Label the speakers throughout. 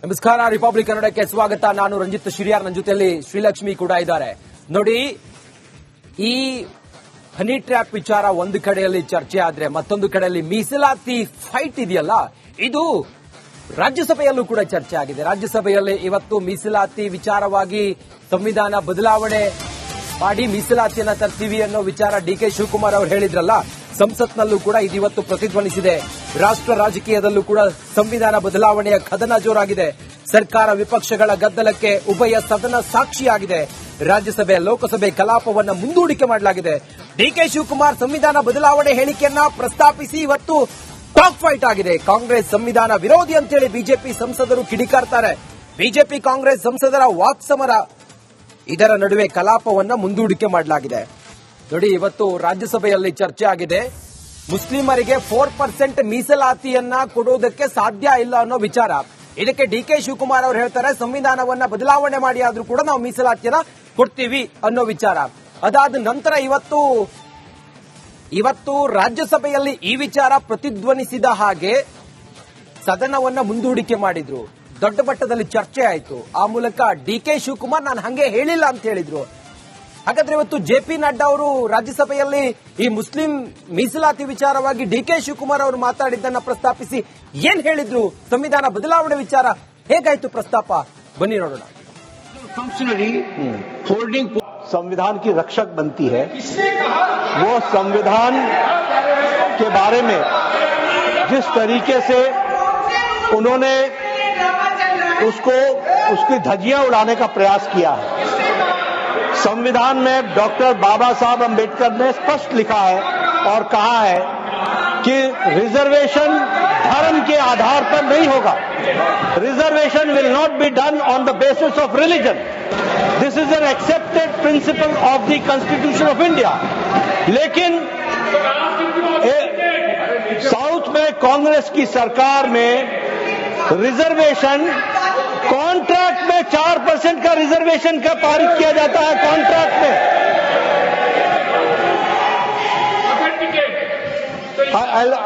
Speaker 1: ನಮಸ್ಕಾರ, ರಿಪಬ್ಲಿಕ್ ಕನ್ನಡಕ್ಕೆ ಸ್ವಾಗತ. ನಾನು ರಂಜಿತ್ ಶಿರಿಯಾರ್, ನನ್ನ ಜೊತೆಯಲ್ಲಿ ಶ್ರೀಲಕ್ಷ್ಮಿ ಕೂಡ ಇದ್ದಾರೆ. ನೋಡಿ, ಈ ಹನಿ ಟ್ರ್ಯಾಪ್ ವಿಚಾರ ಒಂದು ಕಡೆಯಲ್ಲಿ ಚರ್ಚೆ ಆದ್ರೆ ಮತ್ತೊಂದು ಕಡೆಯಲ್ಲಿ ಮೀಸಲಾತಿ ಫೈಟ್ ಇದೆಯಲ್ಲ, ಇದು ರಾಜ್ಯಸಭೆಯಲ್ಲೂ ಕೂಡ ಚರ್ಚೆ ಆಗಿದೆ. ರಾಜ್ಯಸಭೆಯಲ್ಲಿ ಇವತ್ತು ಮೀಸಲಾತಿ ವಿಚಾರವಾಗಿ ಸಂವಿಧಾನ ಬದಲಾವಣೆ ಮಾಡಿ ಮೀಸಲಾತಿಯನ್ನ ತರ್ತೀವಿ ಅನ್ನೋ ವಿಚಾರ ಡಿಕೆ ಶಿವಕುಮಾರ್ ಅವರು ಹೇಳಿದ್ರಲ್ಲ, ಸಂಸತ್ನಲ್ಲೂ ಕೂಡ ಇದಿವತ್ತು ಪ್ರತಿಧ್ವನಿಸಿದೆ. ರಾಷ್ಟ್ರ ರಾಜಕೀಯದಲ್ಲೂ ಕೂಡ ಸಂವಿಧಾನ ಬದಲಾವಣೆಯ ಕದನ ಜೋರಾಗಿದೆ. ಸರ್ಕಾರ ವಿಪಕ್ಷಗಳ ಗದ್ದಲಕ್ಕೆ ಉಭಯ ಸದನ ಸಾಕ್ಷಿಯಾಗಿದೆ. ರಾಜ್ಯಸಭೆ ಲೋಕಸಭೆ ಕಲಾಪವನ್ನು ಮುಂದೂಡಿಕೆ ಮಾಡಲಾಗಿದೆ. ಡಿಕೆ ಶಿವಕುಮಾರ್ ಸಂವಿಧಾನ ಬದಲಾವಣೆ ಹೇಳಿಕೆಯನ್ನ ಪ್ರಸ್ತಾಪಿಸಿ ಇವತ್ತು ಟಾಕ್ ಫೈಟ್ ಆಗಿದೆ. ಕಾಂಗ್ರೆಸ್ ಸಂವಿಧಾನ ವಿರೋಧಿ ಅಂತೇಳಿ ಬಿಜೆಪಿ ಸಂಸದರು ಕಿಡಿಕಾರ್ತಾರೆ. ಬಿಜೆಪಿ ಕಾಂಗ್ರೆಸ್ ಸಂಸದರ ವಾಕ್ಸಮರ, ಇದರ ನಡುವೆ ಕಲಾಪವನ್ನ ಮುಂದೂಡಿಕೆ ಮಾಡಲಾಗಿದೆ. ನೋಡಿ, ಇವತ್ತು ರಾಜ್ಯಸಭೆಯಲ್ಲಿ ಚರ್ಚೆ ಆಗಿದೆ. ಮುಸ್ಲಿಮರಿಗೆ 4% ಮೀಸಲಾತಿಯನ್ನ ಕೊಡುವುದಕ್ಕೆ ಸಾಧ್ಯ ಇಲ್ಲ ಅನ್ನೋ ವಿಚಾರ. ಇದಕ್ಕೆ ಡಿಕೆ ಶಿವಕುಮಾರ್ ಅವರು ಹೇಳ್ತಾರೆ, ಸಂವಿಧಾನವನ್ನ ಬದಲಾವಣೆ ಮಾಡಿ ಆದ್ರೂ ಕೂಡ ನಾವು ಮೀಸಲಾತಿಯನ್ನ ಕೊಡ್ತೀವಿ ಅನ್ನೋ ವಿಚಾರ. ಅದಾದ ನಂತರ ಇವತ್ತು ರಾಜ್ಯಸಭೆಯಲ್ಲಿ ಈ ವಿಚಾರ ಪ್ರತಿಧ್ವನಿಸಿದ ಹಾಗೆ ಸದನವನ್ನ ಮುಂದೂಡಿಕೆ ಮಾಡಿದ್ರು. ದೊಡ್ಡ ಮಟ್ಟದಲ್ಲಿ ಚರ್ಚೆ ಆಯಿತು. ಆ ಮೂಲಕ ಡಿಕೆ ಶಿವಕುಮಾರ್ ನಾನು ಹಂಗೆ ಹೇಳಿಲ್ಲ ಅಂತ ಹೇಳಿದ್ರು. ಹಾಗಾದ್ರೆ ಇವತ್ತು ಜೆಪಿ ನಡ್ಡಾ ಅವರು ರಾಜ್ಯಸಭೆಯಲ್ಲಿ ಈ ಮುಸ್ಲಿಂ ಮೀಸಲಾತಿ ವಿಚಾರವಾಗಿ ಡಿಕೆ ಶಿವಕುಮಾರ್ ಅವರು ಮಾತಾಡಿದ್ದನ್ನ ಪ್ರಸ್ತಾಪಿಸಿ ಏನ್ ಹೇಳಿದ್ರು? ಸಂವಿಧಾನ ಬದಲಾವಣೆ ವಿಚಾರ ಹೇಗಾಯ್ತು ಪ್ರಸ್ತಾಪ? ಬನ್ನಿ ನೋಡೋಣ.
Speaker 2: फंक्शनरी होल्डिंग संविधान की रक्षक बनती है, वो संविधान के बारे में जिस तरीके से उन्होंने उसकी धज्जियां उड़ाने का प्रयास किया है। संविधान में डॉक्टर बाबा साहब अंबेडकर ने स्पष्ट लिखा है और कहा है कि रिजर्वेशन धर्म के आधार पर नहीं होगा. Reservation will not be done on the basis of religion. This is an accepted principle of the constitution of India. लेकिन साउथ में कांग्रेस की सरकार में रिजर्वेशन कॉन्ट्रैक्ट में 4% का रिजर्वेशन का पारित किया जाता है. कॉन्ट्रैक्ट में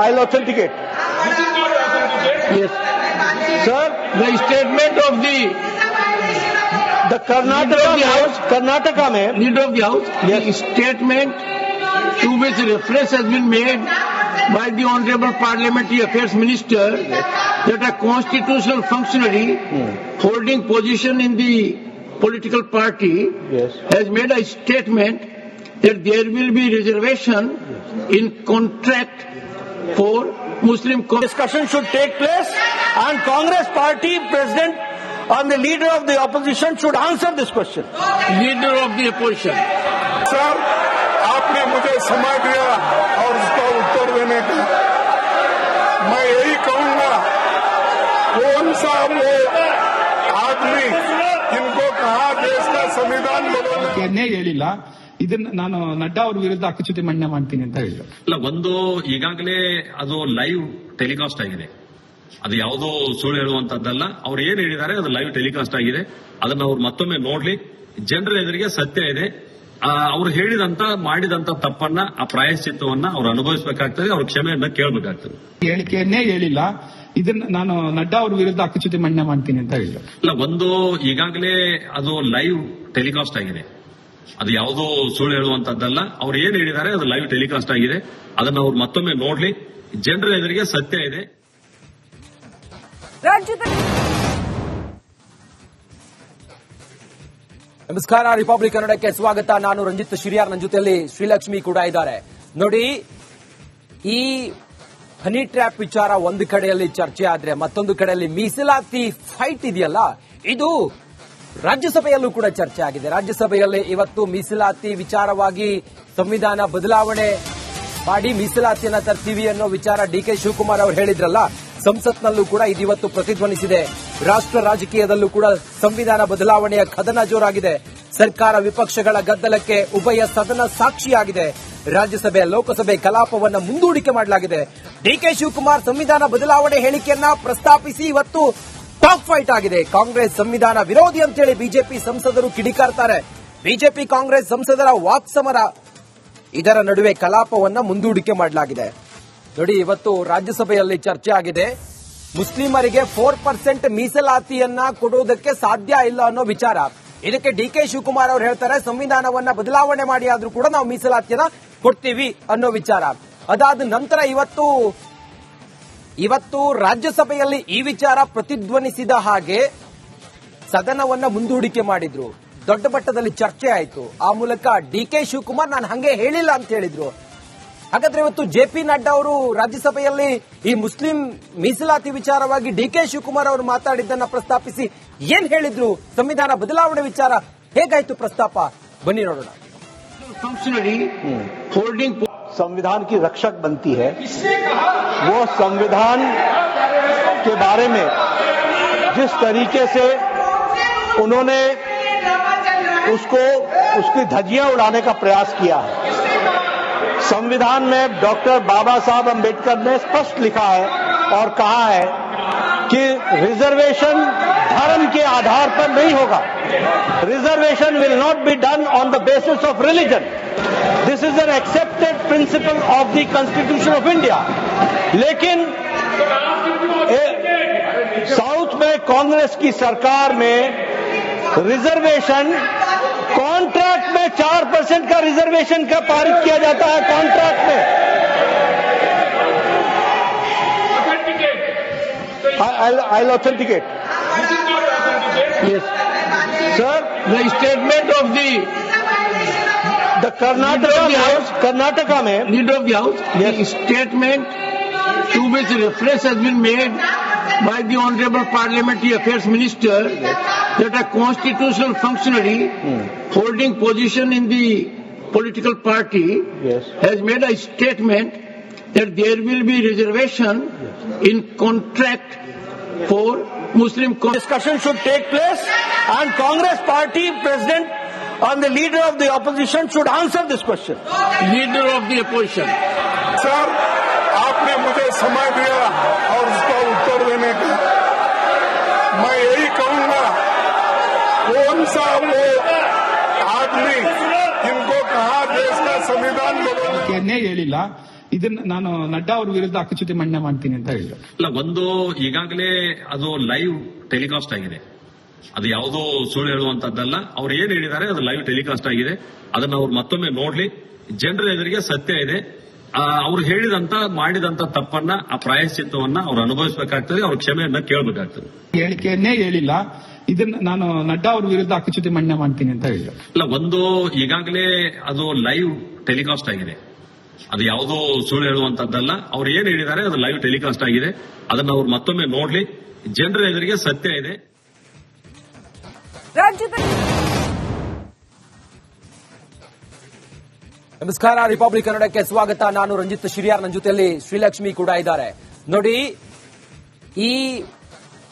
Speaker 2: I'll authenticate. Yes, sir. The statement of the Karnataka में leader of the house. Yes. The statement to which reference has been made by the Honorable Parliamentary Affairs Minister, that a constitutional functionary holding position in the political party has made a statement that there will be reservation in contract for Muslim. Discussion should take place, and Congress party president and the leader of the opposition should answer this question. Leader of the opposition.
Speaker 3: Sir, आपने मुझे समय दिया और उसका उत्तर देने का, मैं यही कहूंगा, कौन सा वो आदमी जिनको कहा देश का संविधान बदलने
Speaker 4: ಹೇಳಿಲ್ಲ. ಇದನ್ನ ನಾನು ನಡ್ಡಾ ಅವ್ರ ವಿರುದ್ಧ ಅಕ್ಕಚ್ಯುತಿ ಮಂಡನೆ ಮಾಡ್ತೀನಿ ಅಂತ ಹೇಳಿದ್ರು.
Speaker 5: ಇಲ್ಲ, ಒಂದು ಈಗಾಗಲೇ ಅದು ಲೈವ್ ಟೆಲಿಕಾಸ್ಟ್ ಆಗಿದೆ. ಅದು ಯಾವುದೋ ಸುಳ್ಳು ಹೇಳುವಂತದ್ದಲ್ಲ. ಅವ್ರು ಏನ್ ಹೇಳಿದ್ದಾರೆ ಅದು ಲೈವ್ ಟೆಲಿಕಾಸ್ಟ್ ಆಗಿದೆ. ಅದನ್ನ ಅವ್ರು ಮತ್ತೊಮ್ಮೆ ನೋಡ್ಲಿ. ಜನರ ಎದುರಿಗೆ ಸತ್ಯ ಇದೆ. ಅವ್ರು ಹೇಳಿದಂತ ಮಾಡಿದಂತ ತಪ್ಪನ್ನ, ಆ ಪ್ರಾಯಶ್ಚಿತ್ತವನ್ನ ಅವ್ರು ಅನುಭವಿಸಬೇಕಾಗ್ತದೆ. ಅವ್ರ ಕ್ಷಮೆಯನ್ನ ಕೇಳಬೇಕಾಗ್ತದೆ.
Speaker 4: ಹೇಳಿಕೆಯನ್ನೇ ಹೇಳಿಲ್ಲ. ಇದನ್ನ ನಾನು ನಡ್ಡಾ ಅವ್ರ ವಿರುದ್ಧ ಅಕ್ಕಚ್ಯುತಿ ಮಂಡನೆ ಮಾಡ್ತೀನಿ ಅಂತ ಹೇಳಿದ್ರು.
Speaker 5: ಇಲ್ಲ, ಒಂದು ಈಗಾಗಲೇ ಅದು ಲೈವ್ ಟೆಲಿಕಾಸ್ಟ್ ಆಗಿದೆ. ಅದು ಯಾವುದೋ ಸುಳ್ಳು ಹೇಳುವಂತದ್ದಲ್ಲ. ಅವ್ರು ಏನ್ ಹೇಳಿದ್ದಾರೆ ಅದು ಲೈವ್ ಟೆಲಿಕಾಸ್ಟ್ ಆಗಿದೆ. ಅದನ್ನ ಅವ್ರು ಮತ್ತೊಮ್ಮೆ ನೋಡ್ಲಿ. ಜನರ ಎದುರಿಗೆ ಸತ್ಯ ಇದೆ.
Speaker 1: ನಮಸ್ಕಾರ, ರಿಪಬ್ಲಿಕ್ ಕನ್ನಡಕ್ಕೆ ಸ್ವಾಗತ. ನಾನು ರಂಜಿತ್ ಶಿರಿಯಾರ್, ನನ್ನ ಜೊತೆಯಲ್ಲಿ ಶ್ರೀಲಕ್ಷ್ಮಿ ಕೂಡ ಇದ್ದಾರೆ. ನೋಡಿ, ಈ ಹನಿ ಟ್ರ್ಯಾಪ್ ವಿಚಾರ ಒಂದು ಕಡೆಯಲ್ಲಿ ಚರ್ಚೆ ಆದ್ರೆ ಮತ್ತೊಂದು ಕಡೆಯಲ್ಲಿ ಮೀಸಲಾತಿ ಫೈಟ್ ಇದೆಯಲ್ಲ, ಇದು ರಾಜ್ಯಸಭೆಯಲ್ಲೂ ಕೂಡ ಚರ್ಚೆ ಆಗಿದೆ. ರಾಜ್ಯಸಭೆಯಲ್ಲಿ ಇವತ್ತು ಮೀಸಲಾತಿ ವಿಚಾರವಾಗಿ ಸಂವಿಧಾನ ಬದಲಾವಣೆ ಮಾಡಿ ಮೀಸಲಾತಿಯನ್ನ ತರ್ತೀವಿ ಅನ್ನೋ ವಿಚಾರ ಡಿಕೆ ಶಿವಕುಮಾರ್ ಅವರು ಹೇಳಿದ್ರಲ್ಲ, ಸಂಸತ್ನಲ್ಲೂ ಕೂಡ ಇದಿವತ್ತು ಪ್ರತಿಧ್ವನಿಸಿದೆ. ರಾಷ್ಟ್ರ ರಾಜಕೀಯದಲ್ಲೂ ಕೂಡ ಸಂವಿಧಾನ ಬದಲಾವಣೆಯ ಕದನ ಜೋರಾಗಿದೆ. ಸರ್ಕಾರ ವಿಪಕ್ಷಗಳ ಗದ್ದಲಕ್ಕೆ ಉಭಯ ಸದನ ಸಾಕ್ಷಿಯಾಗಿದೆ. ರಾಜ್ಯಸಭೆ ಲೋಕಸಭೆ ಕಲಾಪವನ್ನು ಮುಂದೂಡಿಕೆ ಮಾಡಲಾಗಿದೆ. ಡಿಕೆ ಶಿವಕುಮಾರ್ ಸಂವಿಧಾನ ಬದಲಾವಣೆ ಹೇಳಿಕೆಯನ್ನ ಪ್ರಸ್ತಾಪಿಸಿ ಇವತ್ತು ಟಾಕ್ ಫೈಟ್ ಆಗಿದೆ. ಕಾಂಗ್ರೆಸ್ ಸಂವಿಧಾನ ವಿರೋಧಿ ಅಂತೇಳಿ ಬಿಜೆಪಿ ಸಂಸದರು ಕಿಡಿಕಾರ್ತಾರೆ. ಬಿಜೆಪಿ ಕಾಂಗ್ರೆಸ್ ಸಂಸದರ ವಾಕ್ಸಮರ, ಇದರ ನಡುವೆ ಕಲಾಪವನ್ನ ಮುಂದೂಡಿಕೆ ಮಾಡಲಾಗಿದೆ. ನೋಡಿ, ಇವತ್ತು ರಾಜ್ಯಸಭೆಯಲ್ಲಿ ಚರ್ಚೆ ಆಗಿದೆ. ಮುಸ್ಲಿಮರಿಗೆ 4% ಮೀಸಲಾತಿಯನ್ನ ಕೊಡುವುದಕ್ಕೆ ಸಾಧ್ಯ ಇಲ್ಲ ಅನ್ನೋ ವಿಚಾರ. ಇದಕ್ಕೆ ಡಿಕೆ ಶಿವಕುಮಾರ್ ಅವರು ಹೇಳ್ತಾರೆ, ಸಂವಿಧಾನವನ್ನ ಬದಲಾವಣೆ ಮಾಡಿ ಆದ್ರೂ ಕೂಡ ನಾವು ಮೀಸಲಾತಿಯನ್ನ ಕೊಡ್ತೀವಿ ಅನ್ನೋ ವಿಚಾರ. ಅದಾದ ನಂತರ ಇವತ್ತು ರಾಜ್ಯಸಭೆಯಲ್ಲಿ ಈ ವಿಚಾರ ಪ್ರತಿಧ್ವನಿಸಿದ ಹಾಗೆ ಸದನವನ್ನ ಮುಂದೂಡಿಕೆ ಮಾಡಿದ್ರು. ದೊಡ್ಡ ಮಟ್ಟದಲ್ಲಿ ಚರ್ಚೆ ಆಯಿತು. ಆ ಮೂಲಕ ಡಿಕೆ ಶಿವಕುಮಾರ್ ನಾನು ಹಂಗೆ ಹೇಳಿಲ್ಲ ಅಂತ ಹೇಳಿದ್ರು. ಹಾಗಾದ್ರೆ ಇವತ್ತು ಜೆಪಿ ನಡ್ಡಾ ಅವರು ರಾಜ್ಯಸಭೆಯಲ್ಲಿ ಈ ಮುಸ್ಲಿಂ ಮೀಸಲಾತಿ ವಿಚಾರವಾಗಿ ಡಿಕೆ ಶಿವಕುಮಾರ್ ಅವರು ಮಾತಾಡಿದ್ದನ್ನ ಪ್ರಸ್ತಾಪಿಸಿ ಏನ್ ಹೇಳಿದ್ರು? ಸಂವಿಧಾನ ಬದಲಾವಣೆ ವಿಚಾರ ಹೇಗಾಯ್ತು ಪ್ರಸ್ತಾಪ? ಬನ್ನಿ ನೋಡೋಣ.
Speaker 2: फंक्शनरी होल्डिंग
Speaker 6: संविधान की रक्षक बनती है, वो संविधान के बारे में जिस तरीके से उन्होंने उसकी धज्जियां उड़ाने का प्रयास किया है। संविधान में डॉक्टर बाबा साहब अम्बेडकर ने स्पष्ट लिखा है और कहा है कि रिजर्वेशन धर्म के आधार पर नहीं होगा. Reservation will not be done on the basis of religion. This is an accepted principle of the constitution of India. लेकिन साउथ में कांग्रेस की सरकार में रिजर्वेशन कॉन्ट्रैक्ट में 4% का रिजर्वेशन का पारित किया जाता है. कॉन्ट्रैक्ट में I'll authenticate.
Speaker 2: Yes, sir. The statement of the
Speaker 6: Karnataka में
Speaker 2: leader of the house,
Speaker 6: Yes.
Speaker 2: the statement to which reference has been made by the honorable parliamentary affairs minister that a constitutional functionary holding position in the political party
Speaker 6: Yes.
Speaker 2: has made a statement that there will be reservation in contract for Muslim
Speaker 6: discussion should take place, and Congress party president and the leader of the opposition should answer this question.
Speaker 2: leader of the opposition.
Speaker 3: Sir, आपने मुझे समय दिया और उसका उत्तर देने का, मैं यही कहूंगा, कौन सा वो आदमी इनको कहा देश का संविधान बदलने
Speaker 4: ಕೇನೇ ಹೇಳಿಲ್ಲ. ಇದನ್ನ ನಾನು ನಡ್ಡಾ ಅವ್ರ ವಿರುದ್ಧ ಅಕ್ಕಚ್ಯುತಿ ಮಂಡನೆ ಮಾಡ್ತೀನಿ ಅಂತ ಹೇಳಿದ್ರು.
Speaker 5: ಅಲ್ಲ, ಒಂದು ಈಗಾಗಲೇ ಅದು ಲೈವ್ ಟೆಲಿಕಾಸ್ಟ್ ಆಗಿದೆ. ಅದು ಯಾವುದೋ ಸುಳ್ಳು ಹೇಳುವಂತದ್ದಲ್ಲ. ಅವ್ರು ಏನ್ ಹೇಳಿದ್ದಾರೆ ಅದು ಲೈವ್ ಟೆಲಿಕಾಸ್ಟ್ ಆಗಿದೆ. ಅದನ್ನ ಅವ್ರು ಮತ್ತೊಮ್ಮೆ ನೋಡ್ಲಿ. ಜನರ ಎದುರಿಗೆ ಸತ್ಯ ಇದೆ. ಅವ್ರು ಹೇಳಿದಂತ ಮಾಡಿದಂತ ತಪ್ಪನ್ನ, ಆ ಪ್ರಾಯಶ್ಚಿತ್ತವನ್ನ ಅವ್ರು ಅನುಭವಿಸಬೇಕಾಗ್ತದೆ. ಅವ್ರ ಕ್ಷಮೆಯನ್ನ ಕೇಳಬೇಕಾಗ್ತದೆ.
Speaker 4: ಹೇಳಿಕೆಯನ್ನೇ ಹೇಳಿಲ್ಲ. ಇದನ್ನ ನಾನು ನಡ್ಡಾ ಅವ್ರ ವಿರುದ್ಧ ಅಕ್ಕಚ್ಯುತಿ ಮಂಡನೆ ಮಾಡ್ತೀನಿ ಅಂತ ಹೇಳಿದ್ರು.
Speaker 5: ಅಲ್ಲ, ಒಂದು ಈಗಾಗಲೇ ಅದು ಲೈವ್ ಟೆಲಿಕಾಸ್ಟ್ ಆಗಿದೆ. ಅದು ಯಾವುದೋ ಸುಳ್ಳು ಹೇಳುವಂತದ್ದಲ್ಲ. ಅವ್ರು ಏನ್ ಹೇಳಿದ್ದಾರೆ ಅದು ಲೈವ್ ಟೆಲಿಕಾಸ್ಟ್ ಆಗಿದೆ. ಅದನ್ನ ಅವ್ರು ಮತ್ತೊಮ್ಮೆ ನೋಡ್ಲಿ. ಜನರ ಎದುರಿಗೆ ಸತ್ಯ ಇದೆ.
Speaker 1: ನಮಸ್ಕಾರ, ರಿಪಬ್ಲಿಕ್ ಕನ್ನಡಕ್ಕೆ ಸ್ವಾಗತ. ನಾನು ರಂಜಿತ್ ಶಿರಿಯಾರ್, ನನ್ನ ಜೊತೆಯಲ್ಲಿ ಶ್ರೀಲಕ್ಷ್ಮಿ ಕೂಡ ಇದ್ದಾರೆ. ನೋಡಿ, ಈ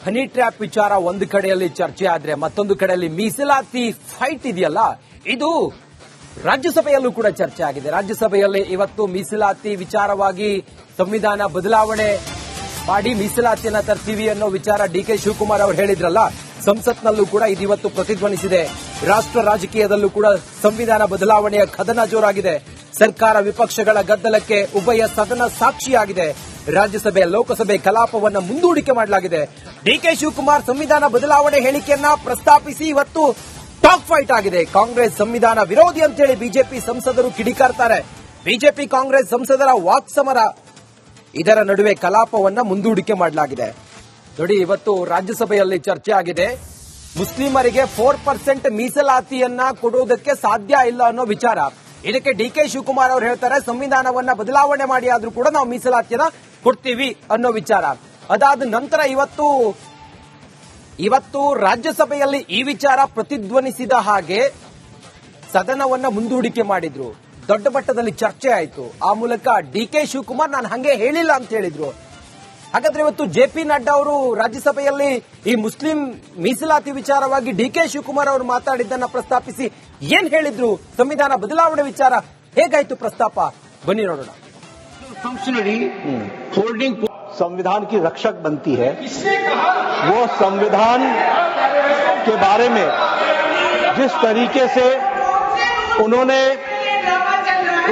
Speaker 1: ಹನಿ ಟ್ರ್ಯಾಪ್ ವಿಚಾರ ಒಂದು ಕಡೆಯಲ್ಲಿ ಚರ್ಚೆ ಆದ್ರೆ ಮತ್ತೊಂದು ಕಡೆಯಲ್ಲಿ ಮೀಸಲಾತಿ ಫೈಟ್ ಇದೆಯಲ್ಲ, ಇದು ರಾಜ್ಯಸಭೆಯಲ್ಲೂ ಕೂಡ ಚರ್ಚೆ ಆಗಿದೆ. ರಾಜ್ಯಸಭೆಯಲ್ಲಿ ಇವತ್ತು ಮೀಸಲಾತಿ ವಿಚಾರವಾಗಿ ಸಂವಿಧಾನ ಬದಲಾವಣೆ ಮಾಡಿ ಮೀಸಲಾತಿಯನ್ನ ತರ್ತೀವಿ ಅನ್ನೋ ವಿಚಾರ ಡಿಕೆ ಶಿವಕುಮಾರ್ ಅವರು ಹೇಳಿದ್ರಲ್ಲ, ಸಂಸತ್ನಲ್ಲೂ ಕೂಡ ಇದೀವತ್ತು ಪ್ರತಿಧ್ವನಿಸಿದೆ. ರಾಷ್ಟ್ರ ರಾಜಕೀಯದಲ್ಲೂ ಕೂಡ ಸಂವಿಧಾನ ಬದಲಾವಣೆಯ ಕದನ ಜೋರಾಗಿದೆ. ಸರ್ಕಾರ ವಿಪಕ್ಷಗಳ ಗದ್ದಲಕ್ಕೆ ಉಭಯ ಸದನ ಸಾಕ್ಷಿಯಾಗಿದೆ. ರಾಜ್ಯಸಭೆ ಲೋಕಸಭೆ ಕಲಾಪವನ್ನು ಮುಂದೂಡಿಕೆ ಮಾಡಲಾಗಿದೆ. ಡಿಕೆ ಶಿವಕುಮಾರ್ ಸಂವಿಧಾನ ಬದಲಾವಣೆ ಹೇಳಿಕೆಯನ್ನ ಪ್ರಸ್ತಾಪಿಸಿ ಇವತ್ತು ಟಾಕ್ ಫೈಟ್ ಆಗಿದೆ. ಕಾಂಗ್ರೆಸ್ ಸಂವಿಧಾನ ವಿರೋಧಿ ಅಂತೇಳಿ ಬಿಜೆಪಿ ಸಂಸದರು ಕಿಡಿಕಾರ್ತಾರೆ. ಬಿಜೆಪಿ ಕಾಂಗ್ರೆಸ್ ಸಂಸದರ ವಾಕ್ಸಮರ, ಇದರ ನಡುವೆ ಕಲಾಪವನ್ನ ಮುಂದೂಡಿಕೆ ಮಾಡಲಾಗಿದೆ. ನೋಡಿ, ಇವತ್ತು ರಾಜ್ಯಸಭೆಯಲ್ಲಿ ಚರ್ಚೆ ಆಗಿದೆ. ಮುಸ್ಲಿಮರಿಗೆ 4% ಮೀಸಲಾತಿಯನ್ನ ಕೊಡುವುದಕ್ಕೆ ಸಾಧ್ಯ ಇಲ್ಲ ಅನ್ನೋ ವಿಚಾರ. ಇದಕ್ಕೆ ಡಿಕೆ ಶಿವಕುಮಾರ್ ಅವರು ಹೇಳ್ತಾರೆ, ಸಂವಿಧಾನವನ್ನ ಬದಲಾವಣೆ ಮಾಡಿ ಆದ್ರೂ ಕೂಡ ನಾವು ಮೀಸಲಾತಿಯನ್ನ ಕೊಡ್ತೀವಿ ಅನ್ನೋ ವಿಚಾರ. ಅದಾದ ನಂತರ ಇವತ್ತು ರಾಜ್ಯಸಭೆಯಲ್ಲಿ ಈ ವಿಚಾರ ಪ್ರತಿಧ್ವನಿಸಿದ ಹಾಗೆ ಸದನವನ್ನ ಮುಂದೂಡಿಕೆ ಮಾಡಿದ್ರು. ದೊಡ್ಡ ಮಟ್ಟದಲ್ಲಿ ಚರ್ಚೆ ಆಯಿತು. ಆ ಮೂಲಕ ಡಿಕೆ ಶಿವಕುಮಾರ್ ನಾನು ಹಂಗೆ ಹೇಳಿಲ್ಲ ಅಂತ ಹೇಳಿದ್ರು. ಹಾಗಾದ್ರೆ ಇವತ್ತು ಜೆಪಿ ನಡ್ಡಾ ಅವರು ರಾಜ್ಯಸಭೆಯಲ್ಲಿ ಈ ಮುಸ್ಲಿಂ ಮೀಸಲಾತಿ ವಿಚಾರವಾಗಿ ಡಿಕೆ ಶಿವಕುಮಾರ್ ಅವರು ಮಾತಾಡಿದ್ದನ್ನ ಪ್ರಸ್ತಾಪಿಸಿ ಏನ್ ಹೇಳಿದ್ರು? ಸಂವಿಧಾನ ಬದಲಾವಣೆ ವಿಚಾರ ಹೇಗಾಯ್ತು ಪ್ರಸ್ತಾಪ? ಬನ್ನಿ ನೋಡೋಣ.
Speaker 2: फंक्शनरी होल्डिंग
Speaker 6: संविधान की रक्षक बनती है, वो संविधान के बारे में जिस तरीके से उन्होंने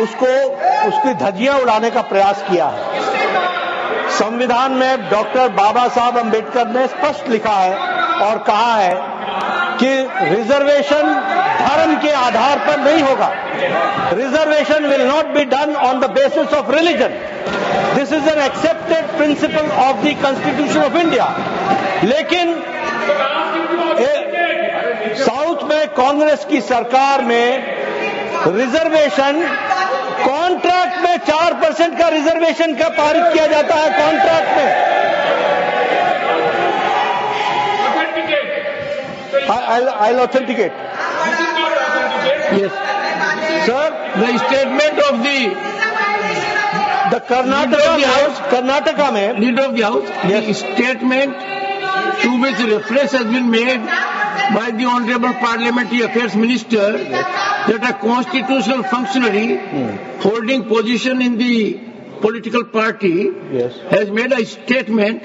Speaker 6: उसकी धज्जियां उड़ाने का प्रयास किया है. संविधान में डॉक्टर बाबा साहब अम्बेडकर ने स्पष्ट लिखा है और कहा है कि रिजर्वेशन धर्म के आधार पर नहीं होगा. Reservation will not be done on the basis of religion. This is an accepted principle of the constitution of India. लेकिन साउथ में कांग्रेस की सरकार में रिजर्वेशन कॉन्ट्रैक्ट में 4% का रिजर्वेशन का पारित किया जाता है. कॉन्ट्रैक्ट में I'll authenticate.
Speaker 2: Yes. Sir, the statement of the
Speaker 6: Karnataka में
Speaker 2: Leader of the House, the statement to which reference has been made by the Honorable Parliamentary Affairs Minister that a constitutional functionary holding position in the political party has made a statement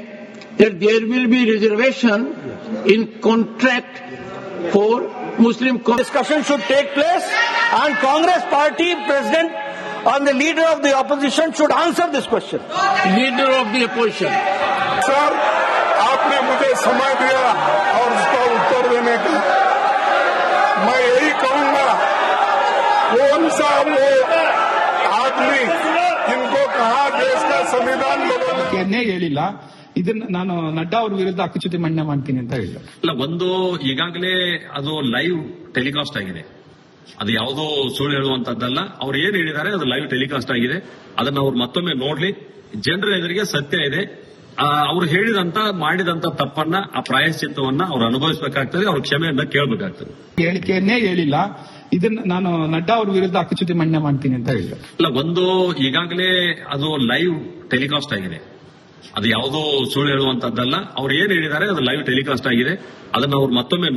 Speaker 2: that there will be reservation in contract for Muslim
Speaker 6: discussion should take place, and Congress party president and the leader of the opposition should answer this question.
Speaker 2: Leader of the opposition.
Speaker 3: Sir, आपने मुझे समय दिया और उसका उत्तर देने का. मैं यही कहूंगा, कौन सा वो आदमी जिनको कहा देश का संविधान
Speaker 4: ಅನ್ನೇ ಹೇಳಿಲ್ಲ. ಇದನ್ನ ನಾನು ನಡ್ಡಾ ಅವ್ರ ವಿರುದ್ಧ ಹಕ್ಕುಚ್ಯುತಿ ಮಂಡನೆ ಮಾಡ್ತೀನಿ ಅಂತ ಹೇಳಿಲ್ಲ.
Speaker 5: ಅಲ್ಲ, ಒಂದು ಈಗಾಗಲೇ ಅದು ಲೈವ್ ಟೆಲಿಕಾಸ್ಟ್ ಆಗಿದೆ. ಅದು ಯಾವುದೋ ಸುಳ್ಳು ಹೇಳುವಂತದ್ದಲ್ಲ. ಅವ್ರು ಏನ್ ಹೇಳಿದ್ದಾರೆ ಅದು ಲೈವ್ ಟೆಲಿಕಾಸ್ಟ್ ಆಗಿದೆ. ಅದನ್ನ ಅವ್ರು ಮತ್ತೊಮ್ಮೆ ನೋಡ್ಲಿ. ಜನರ ಎದುರಿಗೆ ಸತ್ಯ ಇದೆ. ಅವ್ರು ಹೇಳಿದಂತ ಮಾಡಿದಂತ ತಪ್ಪನ್ನ, ಆ ಪ್ರಾಯಶ್ಚಿತ್ತವನ್ನ ಅವ್ರು ಅನುಭವಿಸಬೇಕಾಗ್ತದೆ. ಅವ್ರ ಕ್ಷಮೆಯನ್ನ ಕೇಳಬೇಕಾಗ್ತದೆ.
Speaker 4: ಹೇಳಿಕೆಯನ್ನೇ ಹೇಳಿಲ್ಲ. ಇದನ್ನ ನಾನು ನಡ್ಡಾ ಅವ್ರ ವಿರುದ್ಧ ಹಕ್ಕುಚ್ಯುತಿ ಮಂಡನೆ ಮಾಡ್ತೀನಿ ಅಂತ ಹೇಳಿಲ್ಲ.
Speaker 5: ಅಲ್ಲ, ಒಂದು ಈಗಾಗಲೇ ಅದು ಲೈವ್ ಟೆಲಿಕಾಸ್ಟ್ ಆಗಿದೆ. ಅದು ಯಾವುದೋ ಸುಳ್ಳು ಹೇಳುವಂತದ್ದಲ್ಲ. ಅವ್ರು ಏನ್ ಹೇಳಿದ್ದಾರೆ ಅದು ಲೈವ್ ಟೆಲಿಕಾಸ್ಟ್ ಆಗಿದೆ. ಅದನ್ನ ಅವ್ರು ಮತ್ತೊಮ್ಮೆ